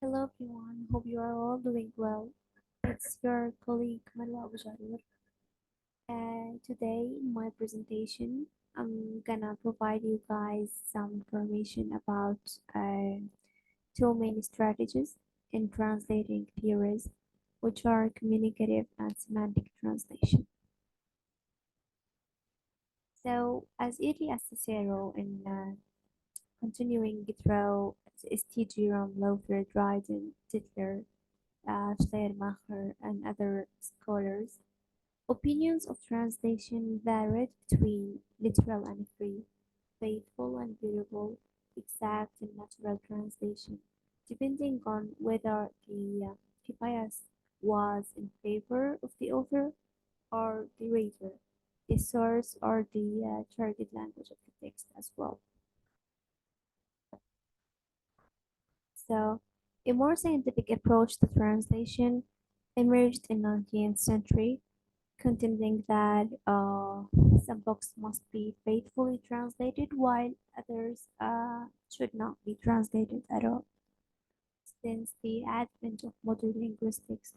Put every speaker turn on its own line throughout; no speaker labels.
Hello everyone, hope you are all doing well. It's your colleague Marwa Abu Jarir. Today in my presentation, I'm gonna provide you guys some information about two main strategies in translating theories, which are communicative and semantic translation. So, as Iri Cicero in continuing through Stigerum, Lothar, Dryden, Titler, Schleiermacher, and other scholars, opinions of translation varied between literal and free, faithful and durable, exact and natural translation, depending on whether the bias was in favor of the author or the reader, the source or the target language of the text as well. So, a more scientific approach to translation emerged in 19th century, contending that some books must be faithfully translated while others should not be translated at all. Since the advent of modern linguistics,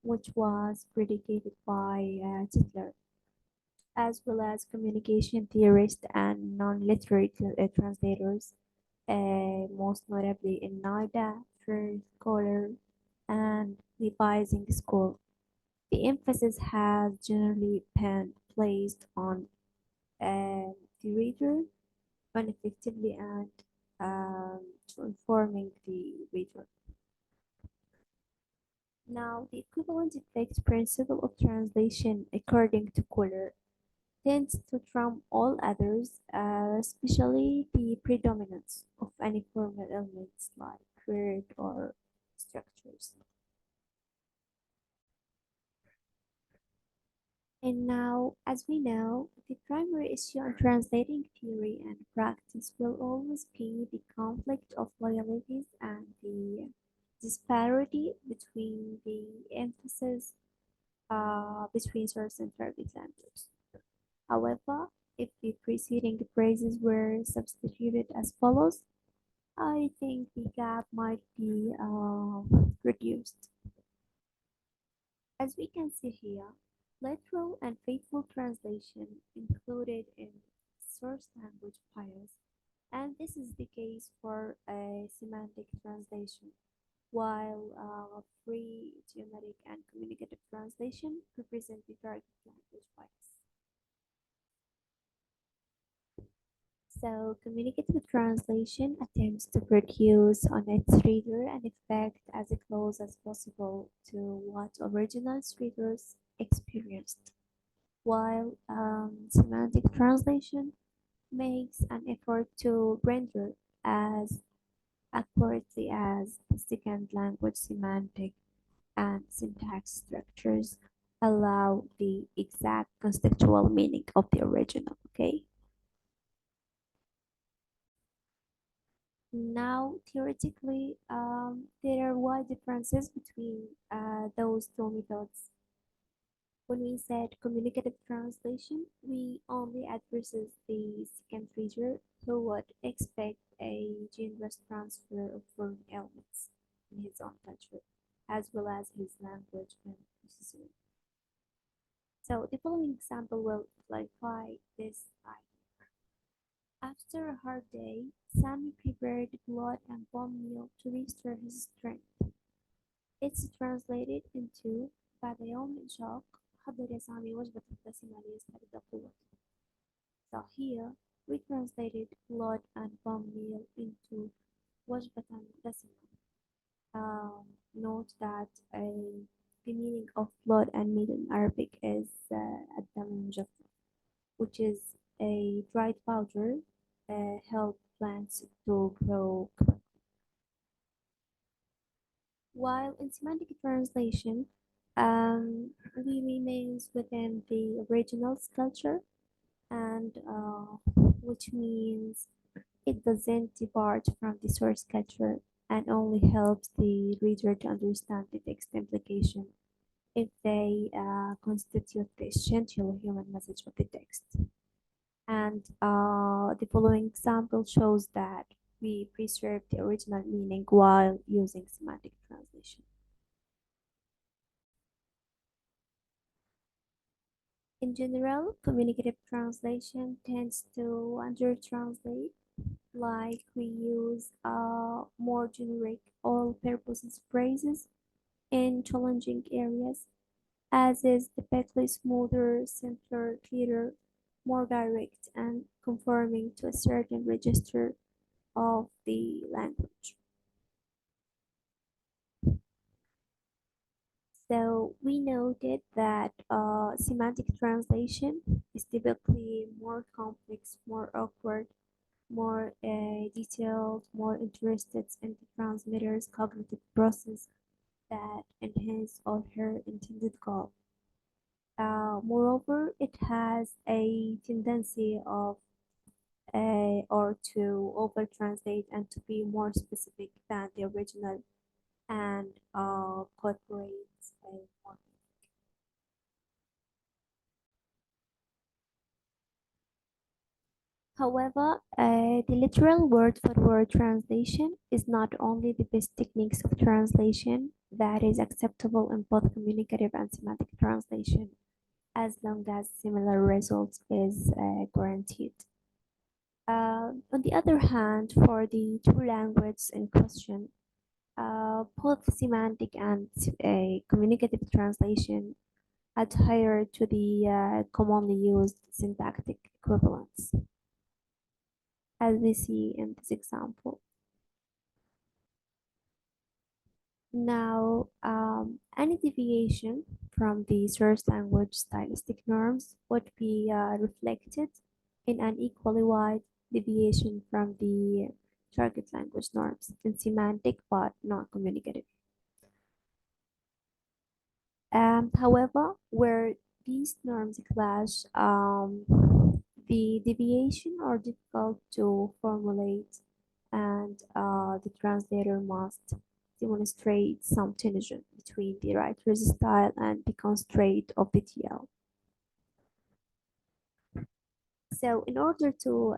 which was predicated by Titler, as well as communication theorists and non-literary translators, most notably in NIDA, First Scholar, and the Bising School. The emphasis has generally been placed on the reader, on effectively and to informing the reader. Now, the equivalent effect principle of translation, according to Kohler, tends to trump all others, especially the predominance of any formal elements like word or structures. And now, as we know, the primary issue in translating theory and practice will always be the conflict of loyalties and the disparity between the emphasis between source and target language. However, if the preceding phrases were substituted as follows, I think the gap might be reduced. As we can see here, literal and faithful translation included in source language bias, and this is the case for a semantic translation, while free, idiomatic, and communicative translation represent the target language bias. So, communicative translation attempts to produce on its reader an effect as close as possible to what original readers experienced, while semantic translation makes an effort to render as accurately as the second language semantic and syntax structures allow the exact conceptual meaning of the original. Okay. Now, theoretically, there are wide differences between those two methods. When we said communicative translation, we only addresses the second reader who would expect a generous transfer of foreign elements in his own culture, as well as his language when necessary. So the following example will clarify this idea. After a hard day, Sammy prepared blood and bone meal to restore his strength. It's translated into بعد يوم شاق حضر يا سامي وجبة دسمة ليستعيد قوته. So here we translated blood and bone meal into وجبة دسمة. Note that the meaning of blood and meal in Arabic is الدم المجفف, which is a dried powder help plants to grow. While in semantic translation, we remains within the original culture, and which means it doesn't depart from the source culture and only helps the reader to understand the text implication if they constitute the essential human message of the text. And the following example shows that we preserve the original meaning while using semantic translation. In general, communicative translation tends to under-translate, like we use more generic all-purpose phrases in challenging areas, as is typically smoother, simpler, clearer, more direct, and conforming to a certain register of the language. So we noted that semantic translation is typically more complex, more awkward, more detailed, more interested in the transmitter's cognitive process that in his or her intended goal. Moreover, it has a tendency of or to over translate and to be more specific than the original and corporates more. However, the literal word for word translation is not only the best techniques of translation that is acceptable in both communicative and semantic translation, as long as similar results is guaranteed. On the other hand, for the two languages in question, both semantic and communicative translation adhere to the commonly used syntactic equivalents, as we see in this example. Now, any deviation from the source language stylistic norms would be reflected in an equally wide deviation from the target language norms in semantic but not communicative. However, where these norms clash, the deviation are difficult to formulate, and the translator must demonstrate some tension between the writer's style and the constraint of the TL. So, in order to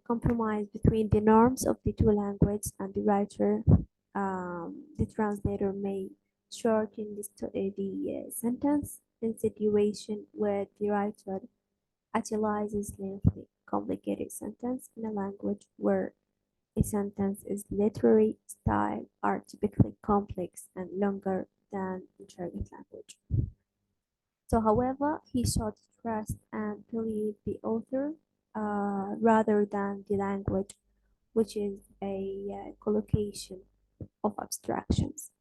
compromise between the norms of the two languages and the writer, the translator may shorten the sentence in situation where the writer utilizes lengthy, complicated sentence in a language where a sentence is literary style are typically complex and longer than the target language. So, however, he should trust and believe the author rather than the language, which is a collocation of abstractions.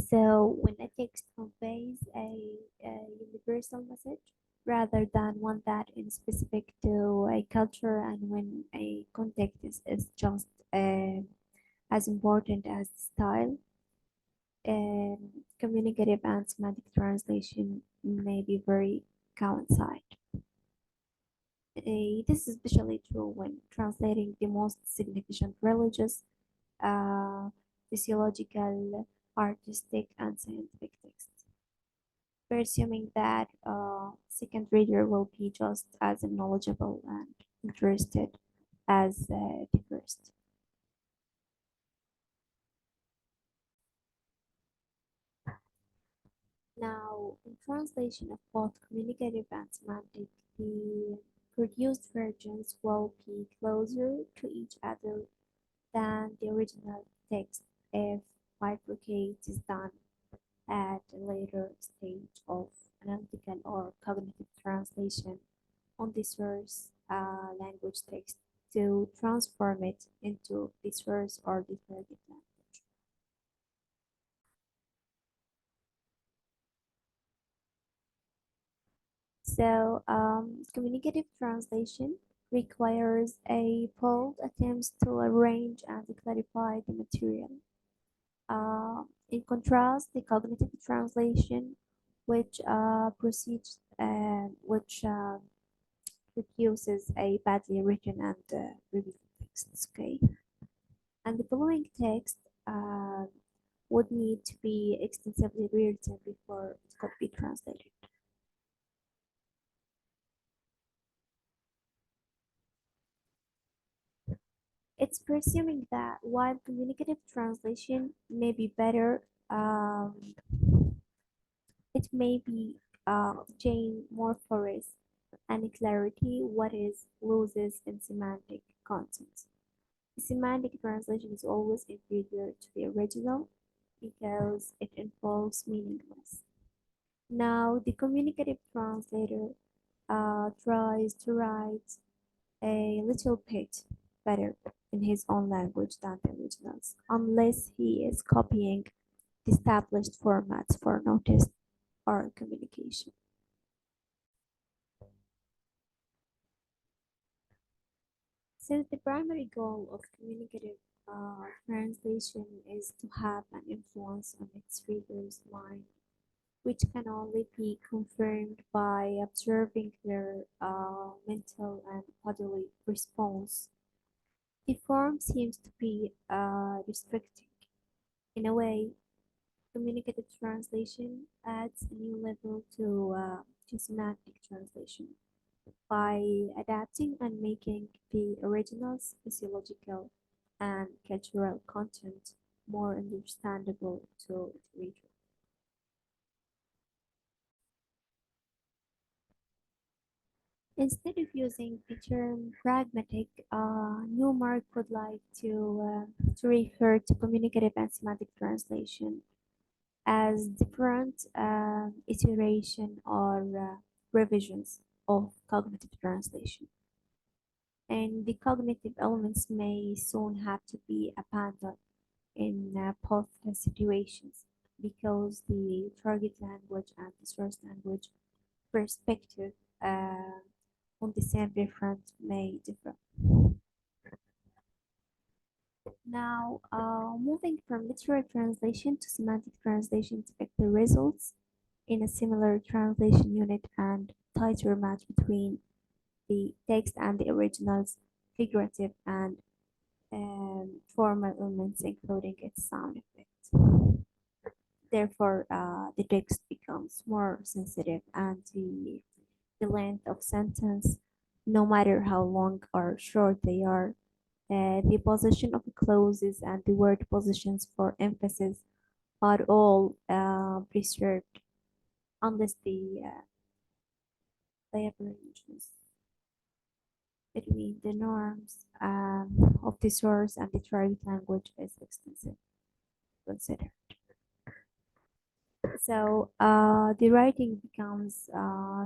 So, when a text conveys a universal message rather than one that is specific to a culture, and when a context is just as important as style, communicative and semantic translation may be very coincide. This is especially true when translating the most significant religious, uh, physiological, artistic, and scientific texts. Presuming that second reader will be just as knowledgeable and interested as the first. Now, in translation of both communicative and semantic, the produced versions will be closer to each other than the original text if bifurcate is done at a later stage of analytical or cognitive translation on the source language text to transform it into the source or the target language. So, communicative translation requires a bold attempt to arrange and clarify the material. In contrast, the cognitive translation, which proceeds, which produces a badly written and revealing text. Okay, and the following text uh, would need to be extensively rewritten before it could be translated. It's presuming that while communicative translation may be better, it may be gain more force and clarity what is loses in semantic content. The semantic translation is always inferior to the original because it involves meaningless. Now, the communicative translator tries to write a little bit better in his own language than the originals, unless he is copying the established formats for notice or communication. Since the primary goal of communicative translation is to have an influence on its reader's mind, which can only be confirmed by observing their mental and bodily response, the form seems to be restricting. In a way, communicative translation adds a new level to semantic translation by adapting and making the original's physiological and cultural content more understandable to the reader. Instead of using the term pragmatic, Newmark would like to refer to communicative and semantic translation as different iteration or revisions of cognitive translation. And the cognitive elements may soon have to be abandoned in both situations because the target language and the source language perspective uh, on the same difference may differ. Now, moving from literal translation to semantic translation to get the results in a similar translation unit and tighter match between the text and the original's figurative and formal elements, including its sound effects. Therefore, the text becomes more sensitive and the length of sentence, no matter how long or short they are, the position of the clauses and the word positions for emphasis are all preserved unless the arrangements between the norms of the source and the target language is extensive considered. So the writing becomes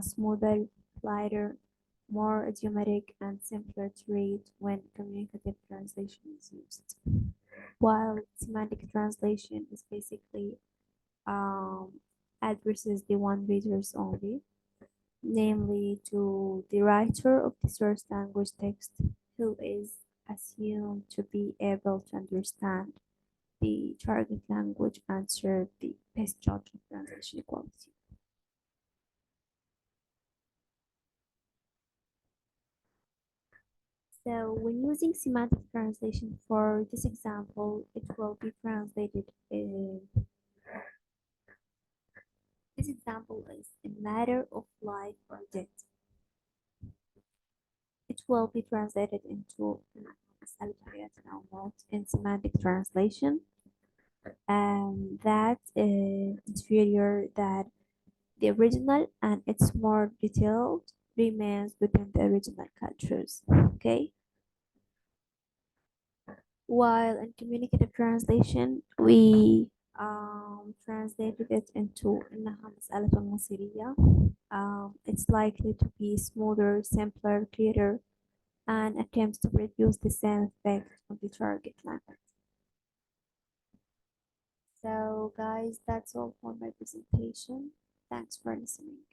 smoother, lighter, more idiomatic, and simpler to read when communicative translation is used. While semantic translation is basically um, addresses the one readers only, namely to the writer of the source language text who is assumed to be able to understand the target language and serve the best judge of translation quality. So when using semantic translation for this example, it will be translated in this example is a matter of life or death. It will be translated into in semantic translation, and that is inferior than the original and it's more detailed remains within the original cultures. Okay. While in communicative translation, we translated it into إنها مسألة مصيرية. It's likely to be smoother, simpler, clearer, and attempts to produce the same effect of the target language. So, guys, that's all for my presentation. Thanks for listening.